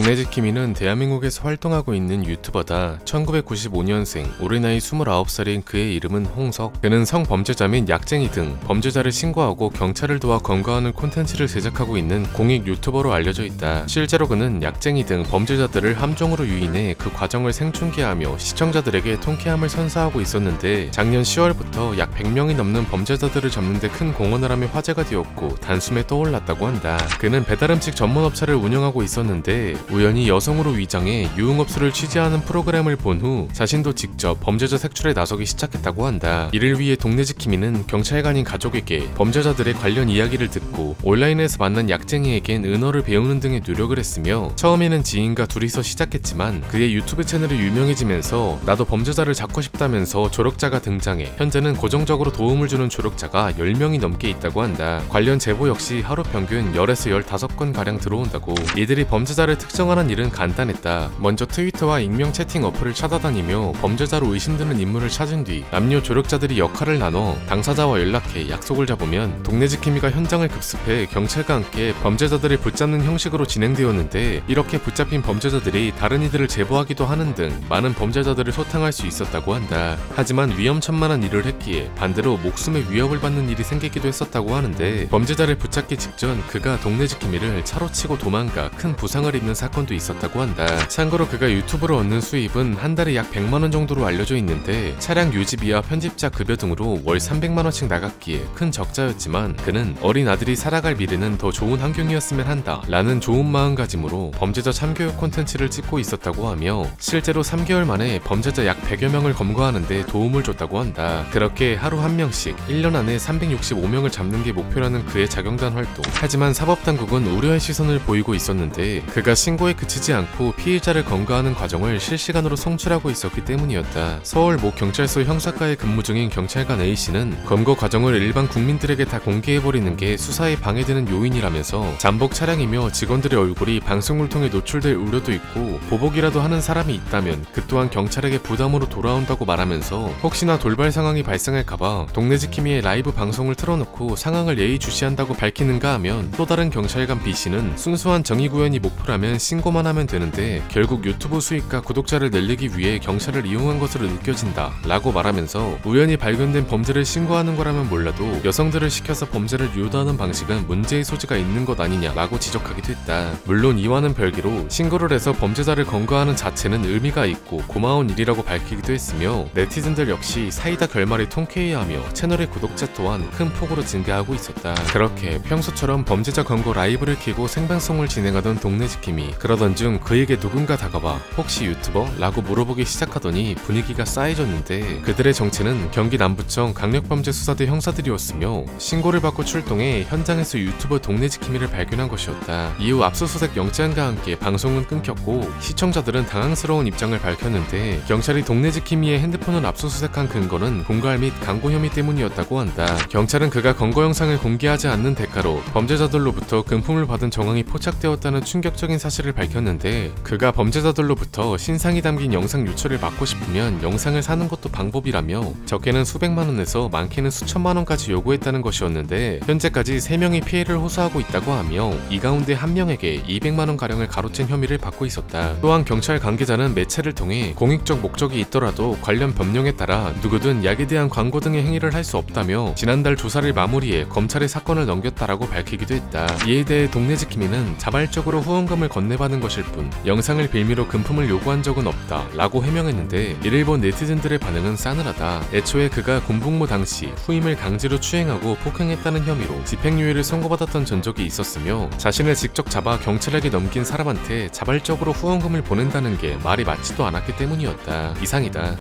동네지킴이는 대한민국에서 활동하고 있는 유튜버다. 1995년생, 올해 나이 29살인 그의 이름은 홍석. 그는 성범죄자 및 약쟁이 등 범죄자를 신고하고 경찰을 도와 검거하는 콘텐츠를 제작하고 있는 공익 유튜버로 알려져 있다. 실제로 그는 약쟁이 등 범죄자들을 함정으로 유인해 그 과정을 생중계하며 시청자들에게 통쾌함을 선사하고 있었는데, 작년 10월부터 약 100명이 넘는 범죄자들을 잡는 데 큰 공헌을 하며 화제가 되었고 단숨에 떠올랐다고 한다. 그는 배달음식 전문업체를 운영하고 있었는데 우연히 여성으로 위장해 유흥업소를 취재하는 프로그램을 본 후 자신도 직접 범죄자 색출에 나서기 시작했다고 한다. 이를 위해 동네지킴이는 경찰관인 가족에게 범죄자들의 관련 이야기를 듣고 온라인에서 만난 약쟁이에겐 은어를 배우는 등의 노력을 했으며, 처음에는 지인과 둘이서 시작했지만 그의 유튜브 채널이 유명해지면서 나도 범죄자를 잡고 싶다면서 조력자가 등장해 현재는 고정적으로 도움을 주는 조력자가 10명이 넘게 있다고 한다. 관련 제보 역시 하루 평균 10에서 15건 가량 들어온다고. 이들이 범죄자를 특정하는 일은 간단했다. 먼저 트위터와 익명 채팅 어플을 찾아다니며 범죄자로 의심되는 인물을 찾은 뒤 남녀 조력자들이 역할을 나눠 당사자와 연락해 약속을 잡으면 동네지킴이가 현장을 급습해 경찰과 함께 범죄자들을 붙잡는 형식으로 진행되었는데, 이렇게 붙잡힌 범죄자들이 다른 이들을 제보하기도 하는 등 많은 범죄자들을 소탕할 수 있었다고 한다. 하지만 위험천만한 일을 했기에 반대로 목숨의 위협을 받는 일이 생기기도 했었다고 하는데, 범죄자를 붙잡기 직전 그가 동네지킴이를 차로 치고 도망가 큰 부상을 입는 사건도 있었다고 한다. 참고로 그가 유튜브로 얻는 수입은 한 달에 약 100만원 정도로 알려져 있는데, 차량 유지비와 편집자 급여 등으로 월 300만원씩 나갔기에 큰 적자였지만 그는 어린 아들이 살아갈 미래는 더 좋은 환경이었으면 한다 라는 좋은 마음가짐으로 범죄자 참교육 콘텐츠를 찍고 있었다고 하며, 실제로 3개월 만에 범죄자 약 100여 명을 검거하는 데 도움을 줬다고 한다. 그렇게 하루 한 명씩 1년 안에 365명을 잡는 게 목표라는 그의 자경단 활동. 하지만 사법당국은 우려의 시선을 보이고 있었는데, 그가 신고에 그치지 않고 피의자를 검거하는 과정을 실시간으로 송출하고 있었기 때문이었다. 서울 모 경찰서 형사과에 근무 중인 경찰관 A씨는 검거 과정을 일반 국민들에게 다 공개해버리는 게 수사에 방해되는 요인이라면서 잠복 차량이며 직원들의 얼굴이 방송을 통해 노출될 우려도 있고 보복이라도 하는 사람이 있다면 그 또한 경찰에게 부담으로 돌아온다고 말하면서, 혹시나 돌발 상황이 발생할까봐 동네지킴이의 라이브 방송을 틀어놓고 상황을 예의주시한다고 밝히는가 하면, 또 다른 경찰관 B씨는 순수한 정의구현이 목표라면 신고만 하면 되는데 결국 유튜브 수익과 구독자를 늘리기 위해 경찰을 이용한 것으로 느껴진다 라고 말하면서, 우연히 발견된 범죄를 신고하는 거라면 몰라도 여성들을 시켜서 범죄를 유도하는 방식은 문제의 소지가 있는 것 아니냐 라고 지적하기도 했다. 물론 이와는 별개로 신고를 해서 범죄자를 검거하는 자체는 의미가 있고 고마운 일이라고 밝히기도 했으며, 네티즌들 역시 사이다 결말이 통쾌해하며 채널의 구독자 또한 큰 폭으로 증가하고 있었다. 그렇게 평소처럼 범죄자 검거 라이브를 켜고 생방송을 진행하던 동네지킴이, 그러던 중 그에게 누군가 다가와 혹시 유튜버? 라고 물어보기 시작하더니 분위기가 싸해졌는데, 그들의 정체는 경기 남부청 강력범죄수사대 형사들이었으며 신고를 받고 출동해 현장에서 유튜버 동네지킴이를 발견한 것이었다. 이후 압수수색 영장과 함께 방송은 끊겼고 시청자들은 당황스러운 입장을 밝혔는데, 경찰이 동네지킴이의 핸드폰을 압수수색한 근거는 공갈 및 강고 혐의 때문이었다고 한다. 경찰은 그가 검거 영상을 공개하지 않는 대가로 범죄자들로부터 금품을 받은 정황이 포착되었다는 충격적인 사실을 밝혔는데, 그가 범죄자들로부터 신상이 담긴 영상 유출을 막고 싶으면 영상을 사는 것도 방법이라며 적게는 수백만원에서 많게는 수천만원까지 요구했다는 것이었는데, 현재까지 3명이 피해를 호소하고 있다고 하며 이 가운데 한 명에게 200만원가량을 가로챈 혐의를 받고 있었다. 또한 경찰 관계자는 매체를 통해 공익적 목적이 있더라도 관련 법령에 따라 누구든 약에 대한 광고 등의 행위를 할 수 없다며 지난달 조사를 마무리해 검찰에 사건을 넘겼다라고 밝히기도 했다. 이에 대해 동네지킴이는 자발적으로 후원금을 건네받은 것일 뿐 영상을 빌미로 금품을 요구한 적은 없다 라고 해명했는데, 이를 본 네티즌들의 반응은 싸늘하다. 애초에 그가 군복무 당시 후임을 강제로 추행하고 폭행했다는 혐의로 집행유예를 선고받았던 전적이 있었으며, 자신을 직접 잡아 경찰에게 넘긴 사람한테 자발적으로 후원금을 보낸다는 게 말이 맞지도 않았기 때문이었다. 이상이다.